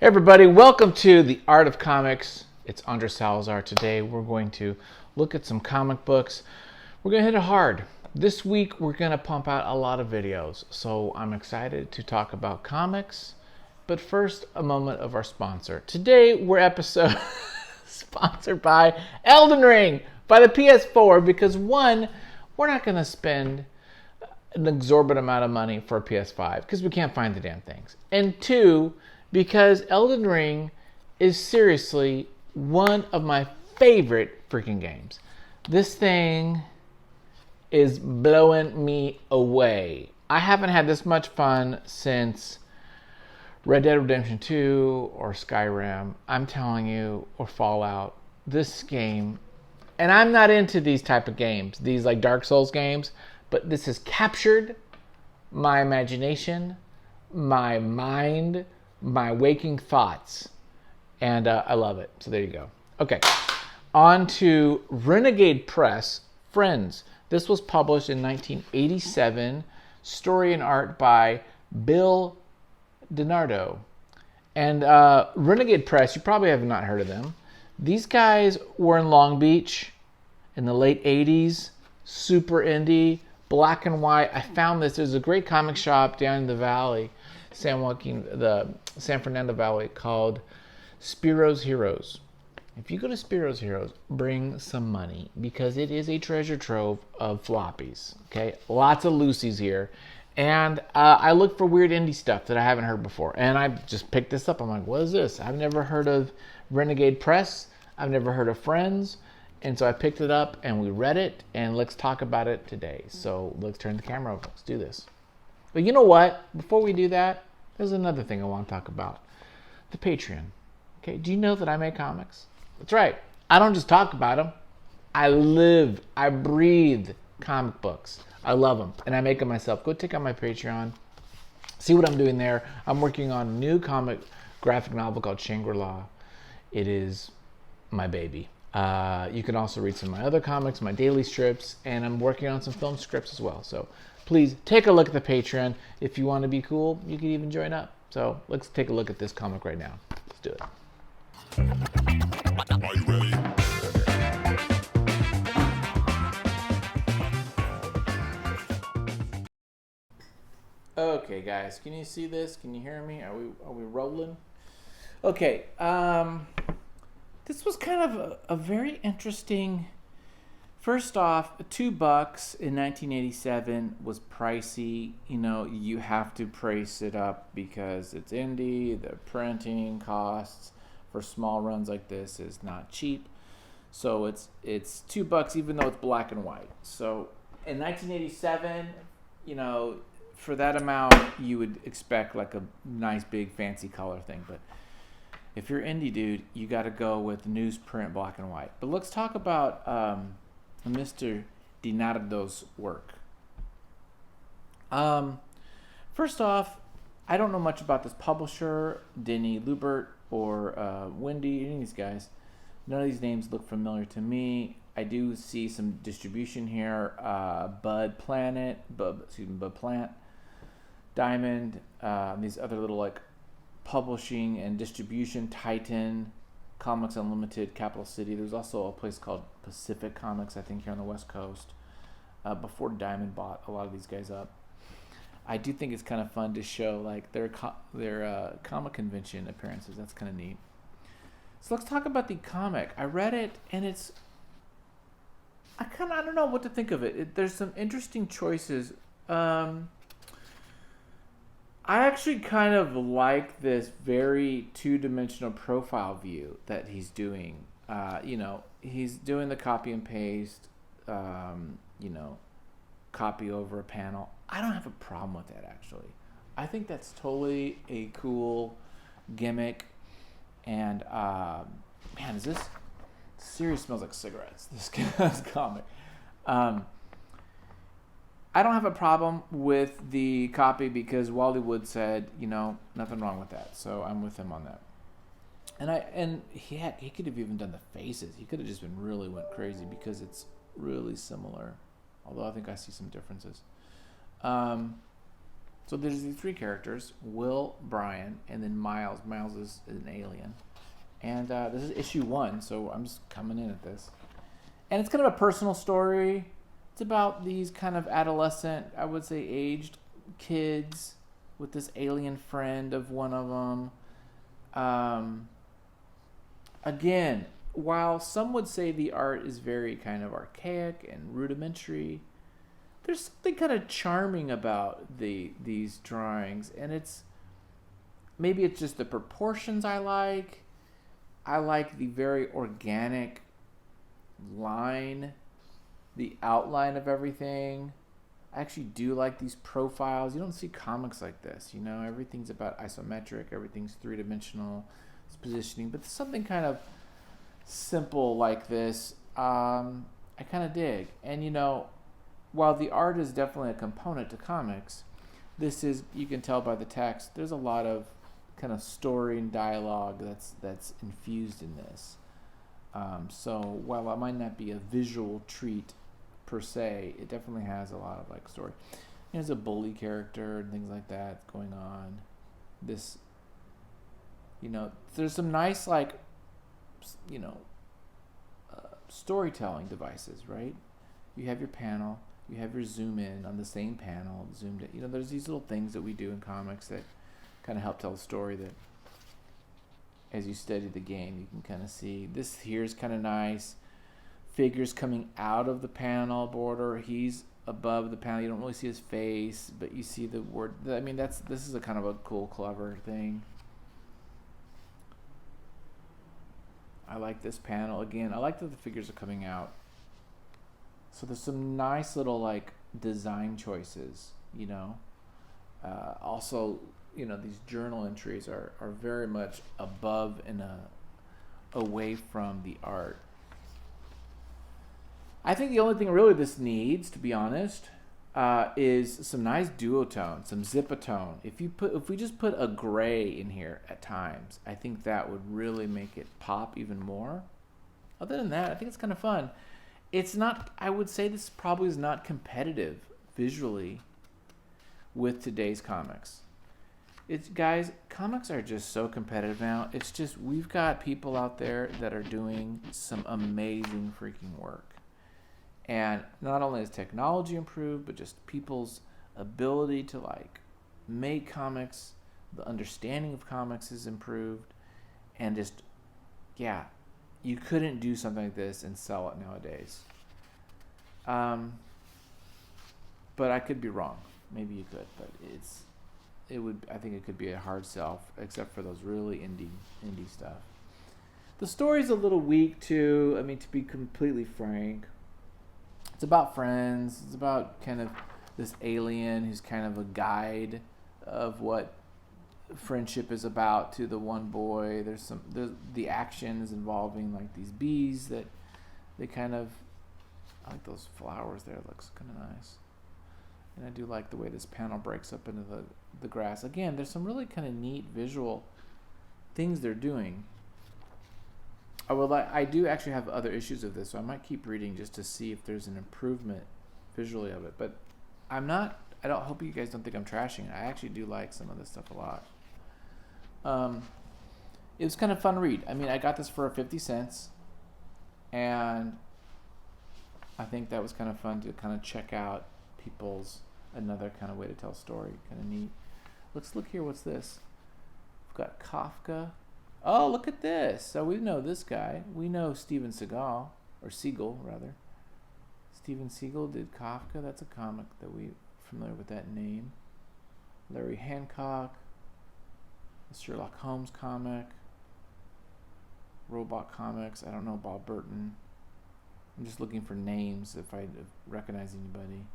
Hey everybody, welcome to The Art of Comics. It's Andres Salazar. Today we're going to look at some comic books. We're going to hit it hard. This week we're going to pump out a lot of videos, so I'm excited to talk about comics. But first, a moment of our sponsor. Today we're episode sponsored by Elden Ring, by the PS4, because one, we're not going to spend an exorbitant amount of money for a PS5 because we can't find the damn things. And two, because Elden Ring is seriously one of my favorite freaking games. This thing is blowing me away. I haven't had this much fun since Red Dead Redemption 2 or Skyrim. I'm telling you, or Fallout. This game, and I'm not into these type of games, these like Dark Souls games, but this has captured my imagination, my mind, my waking thoughts, and I love it. So there you go. Okay, on to Renegade Press, Friends. This was published in 1987. Story and art by Bill DiNardo. And Renegade Press, you probably have not heard of them. These guys were in Long Beach in the late 80s, super indie, black and white. I found this. There's a great comic shop down in the valley, the San Fernando Valley, called Spiro's Heroes. If you go to Spiro's Heroes, bring some money because it is a treasure trove of floppies. Okay, lots of Lucy's here. And I look for weird indie stuff that I haven't heard before. And I just picked this up. I'm like, what is this? I've never heard of Renegade Press. I've never heard of Friends. And so I picked it up and we read it. And let's talk about it today. So let's turn the camera over. Let's do this. But you know what? Before we do that, there's another thing I want to talk about. The Patreon. Okay, do you know that I make comics? That's right. I don't just talk about them. I breathe comic books. I love them, and I make them myself. Go check out my Patreon. See what I'm doing there. I'm working on a new comic graphic novel called Shangri-La. It is my baby. You can also read some of my other comics, my daily strips, and I'm working on some film scripts as well. So please take a look at the Patreon. If you want to be cool, you can even join up. So let's take a look at this comic right now. Let's do it. Are you ready? Okay, guys, can you see this? Can you hear me? Are we rolling? Okay, this was kind of a very interesting. First off, $2 in 1987 was pricey. You know, you have to price it up because it's indie. The printing costs for small runs like this is not cheap. So it's $2 even though it's black and white. So in 1987, you know, for that amount you would expect like a nice big fancy color thing, but if you're indie dude, you got to go with newsprint black and white. But let's talk about Mr. DiNardo's work. First off, I don't know much about this publisher, Denny Lubert or Wendy, any of these guys. None of these names look familiar to me. I do see some distribution here. Bud Plant, Diamond, these other little like publishing and distribution, Titan, Comics Unlimited, Capital City. There's also a place called Pacific Comics, I think, here on the West Coast. Before Diamond bought a lot of these guys up. I do think it's kind of fun to show like their comic convention appearances. That's kind of neat. So let's talk about the comic. I read it and I don't know what to think of it. There's some interesting choices. I actually kind of like this very two-dimensional profile view that he's doing. You know, he's doing the copy and paste, you know, copy over a panel. I don't have a problem with that, actually. I think that's totally a cool gimmick. And, man, is this seriously smells like cigarettes, this comic. I don't have a problem with the copy because Wally Wood said, you know, nothing wrong with that. So I'm with him on that. And he could have even done the faces. He could have just been really went crazy because it's really similar. Although I think I see some differences. So there's these three characters: Will, Brian, and then Miles. Miles is an alien. And this is issue 1, so I'm just coming in at this. And it's kind of a personal story. It's about these kind of adolescent, I would say, aged kids with this alien friend of one of them. Again, while some would say the art is very kind of archaic and rudimentary, there's something kind of charming about these drawings. And maybe it's just the proportions I like. I like the very organic line, the outline of everything. I actually do like these profiles. You don't see comics like this, you know. Everything's about isometric, everything's three-dimensional, it's positioning. But something kind of simple like this, I kind of dig. And, you know, while the art is definitely a component to comics, this is, you can tell by the text, there's a lot of kind of story and dialogue that's infused in this. So while it might not be a visual treat per se, it definitely has a lot of like story. There's a bully character and things like that going on. This, you know, there's some nice like, you know, storytelling devices, right? You have your panel, you have your zoom in on the same panel, zoomed in. You know, there's these little things that we do in comics that kind of help tell a story that as you study the game you can kind of see. This here is kind of nice. Figures coming out of the panel border. He's above the panel. You don't really see his face, but you see the word. I mean, this is a kind of a cool, clever thing. I like this panel. Again, I like that the figures are coming out. So there's some nice little like design choices, you know. Also, you know, these journal entries are very much above and away from the art. I think the only thing really this needs, to be honest, is some nice duotone, some zipatone. If we just put a gray in here at times, I think that would really make it pop even more. Other than that, I think it's kind of fun. It's not, I would say this probably is not competitive visually with today's comics. Guys, comics are just so competitive now. It's just, we've got people out there that are doing some amazing freaking work. And not only has technology improved, but just people's ability to like make comics, the understanding of comics is improved. And just, yeah, you couldn't do something like this and sell it nowadays. But I could be wrong. Maybe you could, but I think it could be a hard sell, except for those really indie stuff. The story's a little weak too. I mean, to be completely frank, it's about friends. It's about kind of this alien who's kind of a guide of what friendship is about to the one boy. There's the action is involving like these bees that they kind of, I like those flowers there. It looks kind of nice. And I do like the way this panel breaks up into the grass. Again, there's some really kind of neat visual things they're doing. I do actually have other issues of this, so I might keep reading just to see if there's an improvement visually of it. But I hope you guys don't think I'm trashing it. I actually do like some of this stuff a lot. It was kind of fun to read. I mean, I got this for 50 cents, and I think that was kind of fun to kind of check out another kind of way to tell a story. Kind of neat. Let's look here. What's this? We've got Kafka. Oh, look at this. So we know this guy. We know Steven Seagal, or Siegel, rather. Steven Siegel did Kafka. That's a comic that we're familiar with that name. Larry Hancock. The Sherlock Holmes comic. Robot Comics. I don't know Bob Burton. I'm just looking for names if I recognize anybody.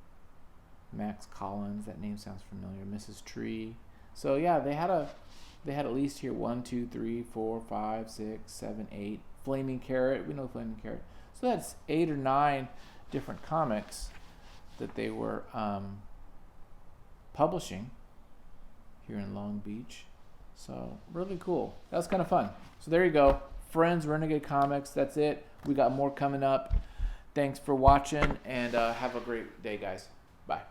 Max Collins, that name sounds familiar. Mrs. Tree. So yeah, they had at least here 1, 2, 3, 4, 5, 6, 7, 8. Flaming Carrot, we know Flaming Carrot. So that's 8 or 9 different comics that they were publishing here in Long Beach. So really cool. That was kind of fun. So there you go. Friends, Renegade Comics. That's it. We got more coming up. Thanks for watching, and have a great day, guys. Bye.